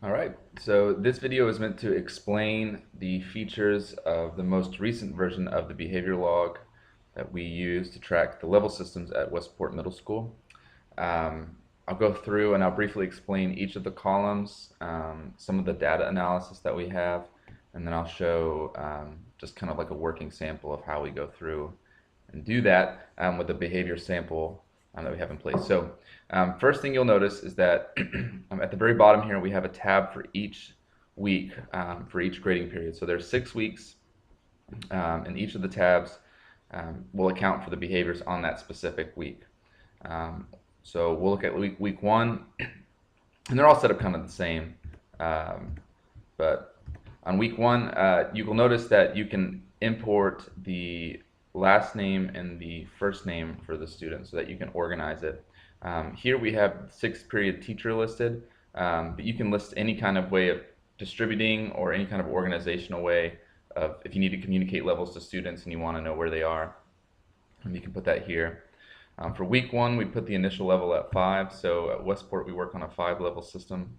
All right, so this video is meant to explain the features of the most recent version of the behavior log that we use to track the level systems at Westport Middle School. I'll go through and I'll briefly explain each of the columns, some of the data analysis that we have, and then I'll show just kind of like a working sample of how we go through and do that with the behavior sample that we have in place. So first thing you'll notice is that at the very bottom here we have a tab for each week for each grading period. So there's 6 weeks, and each of the tabs will account for the behaviors on that specific week. So we'll look at week 1, and they're all set up kind of the same. But on week 1, you will notice that you can import the last name and the first name for the student so that you can organize it. Here we have 6th period teacher listed, but you can list any kind of way of distributing or any kind of organizational way of if you need to communicate levels to students and you want to know where they are, and you can put that here. For week 1, we put the initial level at 5. So at Westport we work on a 5-level system,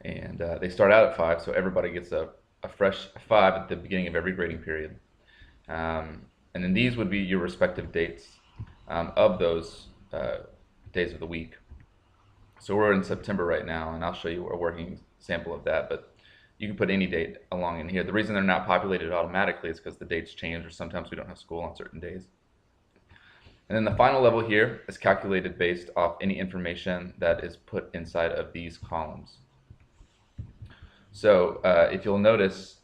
and they start out at 5, so everybody gets a fresh 5 at the beginning of every grading period. And then these would be your respective dates of those days of the week. So we're in September right now, and I'll show you a working sample of that, but you can put any date along in here. The reason they're not populated automatically is because the dates change, or sometimes we don't have school on certain days. And then the final level here is calculated based off any information that is put inside of these columns. So if you'll notice,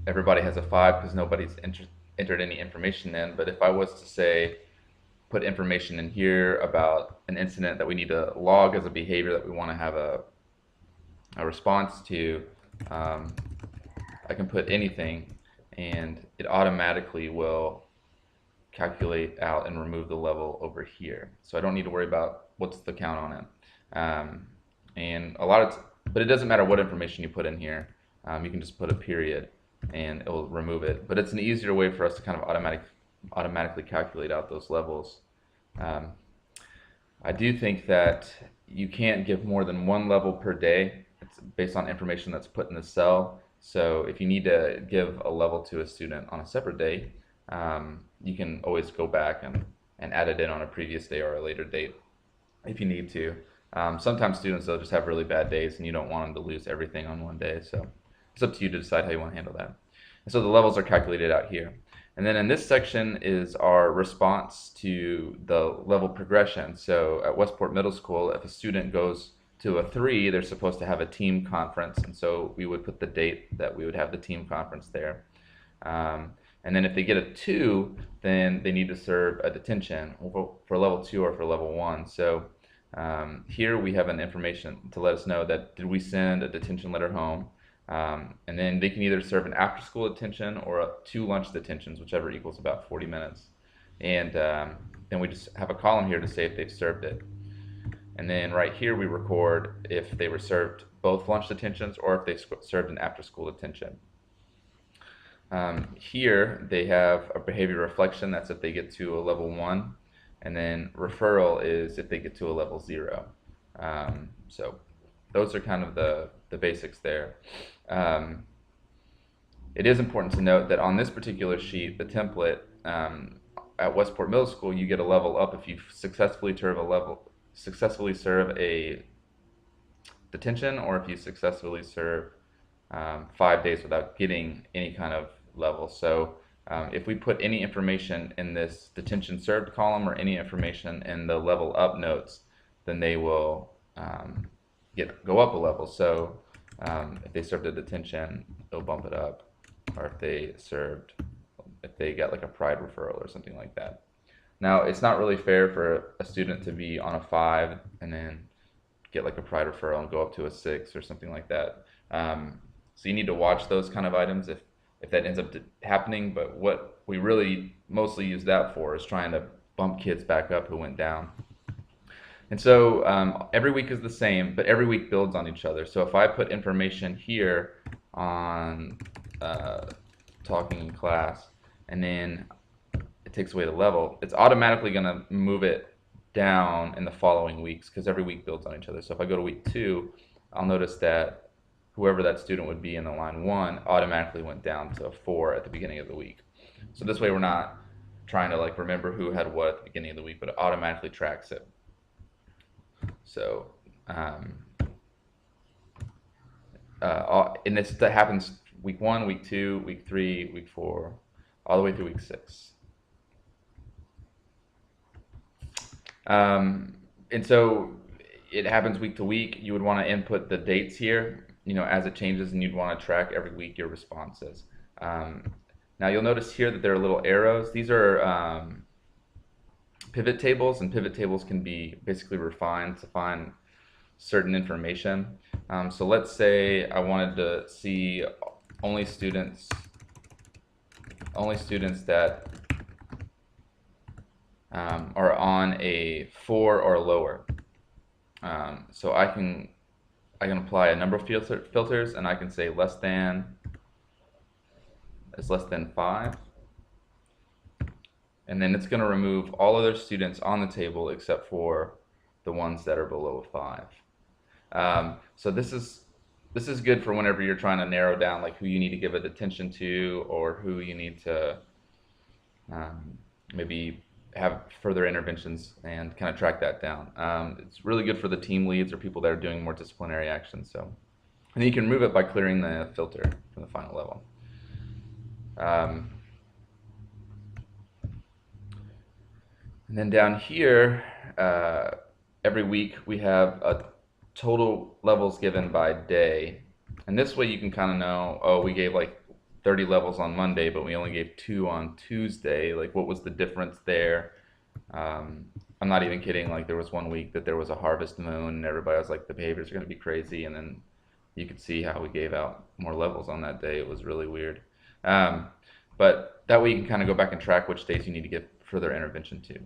everybody has a 5 because nobody's entered any information in. But if I was to say put information in here about an incident that we need to log as a behavior that we want to have a response to, I can put anything and it automatically will calculate out and remove the level over here. So I don't need to worry about what's the count on it. And but it doesn't matter what information you put in here. You can just put a period and it will remove it. But it's an easier way for us to kind of automatically calculate out those levels. I do think that you can't give more than 1 level per day. It's based on information that's put in the cell. So if you need to give a level to a student on a separate day, you can always go back and add it in on a previous day or a later date if you need to. Sometimes students, they'll just have really bad days and you don't want them to lose everything on one day. So it's up to you to decide how you want to handle that. And so the levels are calculated out here. And then in this section is our response to the level progression. So at Westport Middle School, if a student goes to a 3, they're supposed to have a team conference. And so we would put the date that we would have the team conference there. And then if they get a 2, then they need to serve a detention for level 2 or for level 1. So here we have an information to let us know that did we send a detention letter home, and then they can either serve an after-school detention or 2 lunch detentions, whichever equals about 40 minutes. And then we just have a column here to say if they've served it. And then right here we record if they were served both lunch detentions or if they served an after-school detention. Here they have a behavior reflection, that's if they get to a level 1. And then referral is if they get to a level 0. So those are kind of the basics there. It is important to note that on this particular sheet, the template, at Westport Middle School, you get a level up if you successfully serve a detention, or if you successfully serve 5 days without getting any kind of level. So if we put any information in this detention served column or any information in the level up notes, then they will go up a level. So if they served a detention, it'll bump it up, or if they got like a pride referral or something like that. Now, it's not really fair for a student to be on a 5 and then get like a pride referral and go up to a 6 or something like that. So you need to watch those kind of items if that ends up happening. But what we really mostly use that for is trying to bump kids back up who went down. And so every week is the same, but every week builds on each other. So if I put information here on talking in class, and then it takes away the level, it's automatically going to move it down in the following weeks because every week builds on each other. So if I go to week 2, I'll notice that whoever that student would be in the line 1 automatically went down to a 4 at the beginning of the week. So this way we're not trying to like remember who had what at the beginning of the week, but it automatically tracks it. So and that happens week 1, week 2, week 3, week 4, all the way through week 6. And so it happens week to week. You would want to input the dates here, as it changes, and you'd want to track every week your responses. Now you'll notice here that there are little arrows. These are pivot tables, and pivot tables can be basically refined to find certain information. So let's say I wanted to see only students that are on a 4 or lower. So I can apply a number of filters, and I can say less than is less than 5, and then it's going to remove all other students on the table except for the ones that are below 5. So this is good for whenever you're trying to narrow down like who you need to give attention to, or who you need to maybe have further interventions and kind of track that down. It's really good for the team leads or people that are doing more disciplinary actions. So, and then you can remove it by clearing the filter from the final level. And then down here, every week we have a total levels given by day. And this way you can kind of know, oh, we gave like 30 levels on Monday, but we only gave 2 on Tuesday. Like, what was the difference there? I'm not even kidding. Like, there was one week that there was a harvest moon, and everybody was like, the behaviors are going to be crazy. And then you could see how we gave out more levels on that day. It was really weird. But that way you can kind of go back and track which days you need to get further intervention to.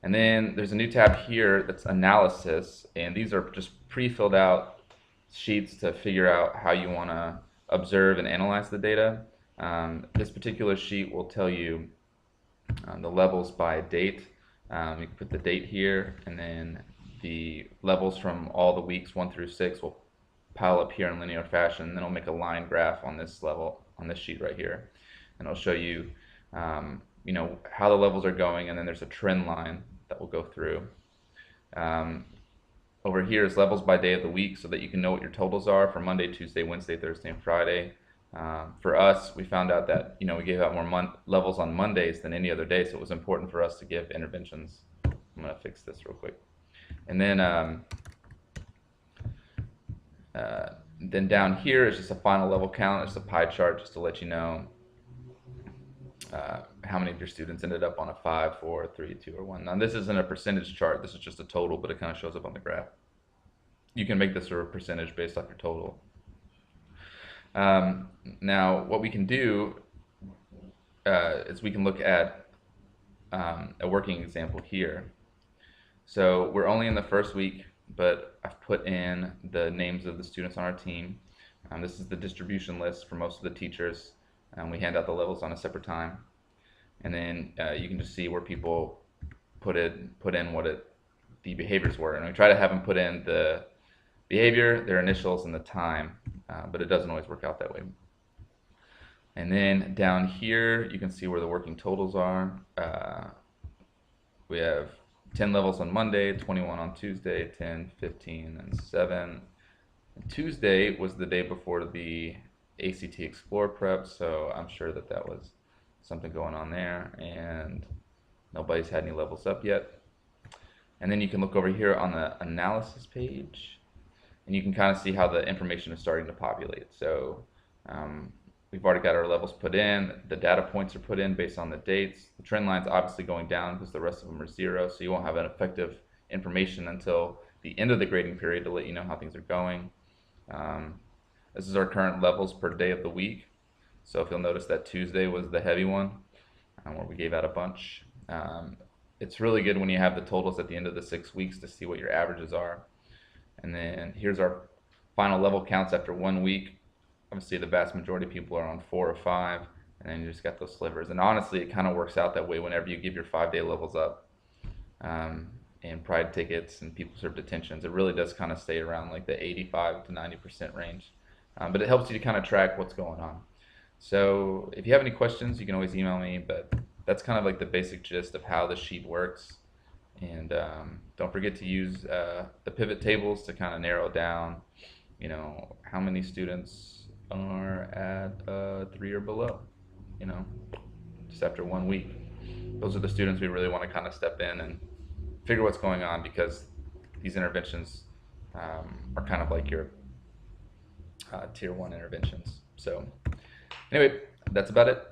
And then there's a new tab here that's analysis, and these are just pre-filled out sheets to figure out how you want to observe and analyze the data. This particular sheet will tell you the levels by date. You can put the date here, and then the levels from all the weeks 1 through 6 will pile up here in linear fashion. And then it'll make a line graph on this level, on this sheet right here, and it'll show you how the levels are going, and then there's a trend line that will go through. Over here is levels by day of the week, so that you can know what your totals are for Monday, Tuesday, Wednesday, Thursday, and Friday. For us, we found out that we gave out more levels on Mondays than any other day, so it was important for us to give interventions. I'm going to fix this real quick. And then down here is just a final level count. It's a pie chart just to let you know how many of your students ended up on a 5, 4, 3, 2, or 1. Now this isn't a percentage chart, this is just a total, but it kind of shows up on the graph. You can make this a percentage based off your total. Now what we can do is we can look at a working example here. So we're only in the first week, but I've put in the names of the students on our team. This is the distribution list for most of the teachers. We hand out the levels on a separate time, and then you can just see where people put in what the behaviors were, and we try to have them put in the behavior, their initials, and the time, but it doesn't always work out that way. And then down here you can see where the working totals are. We have 10 levels on Monday, 21 on Tuesday, 10, 15, and 7. And Tuesday was the day before the ACT Explore prep, so I'm sure that was something going on there, and nobody's had any levels up yet. And then you can look over here on the analysis page, and you can kind of see how the information is starting to populate. So we've already got our levels put in, the data points are put in based on the dates. The trend line's obviously going down because the rest of them are 0, so you won't have an effective information until the end of the grading period to let you know how things are going. This is our current levels per day of the week. So if you'll notice that Tuesday was the heavy one, where we gave out a bunch. It's really good when you have the totals at the end of the 6 weeks to see what your averages are. And then here's our final level counts after 1 week. Obviously the vast majority of people are on 4 or 5, and then you just got those slivers. And honestly, it kind of works out that way whenever you give your 5-day levels up. and pride tickets and people served detentions. It really does kind of stay around like the 85 to 90% range. But it helps you to kind of track what's going on. So if you have any questions, you can always email me, but that's kind of like the basic gist of how the sheet works. And don't forget to use the pivot tables to kind of narrow down, how many students are at 3 or below, you know, just after 1 week. Those are the students we really want to kind of step in and figure what's going on, because these interventions are kind of like your tier 1 interventions. So anyway, that's about it.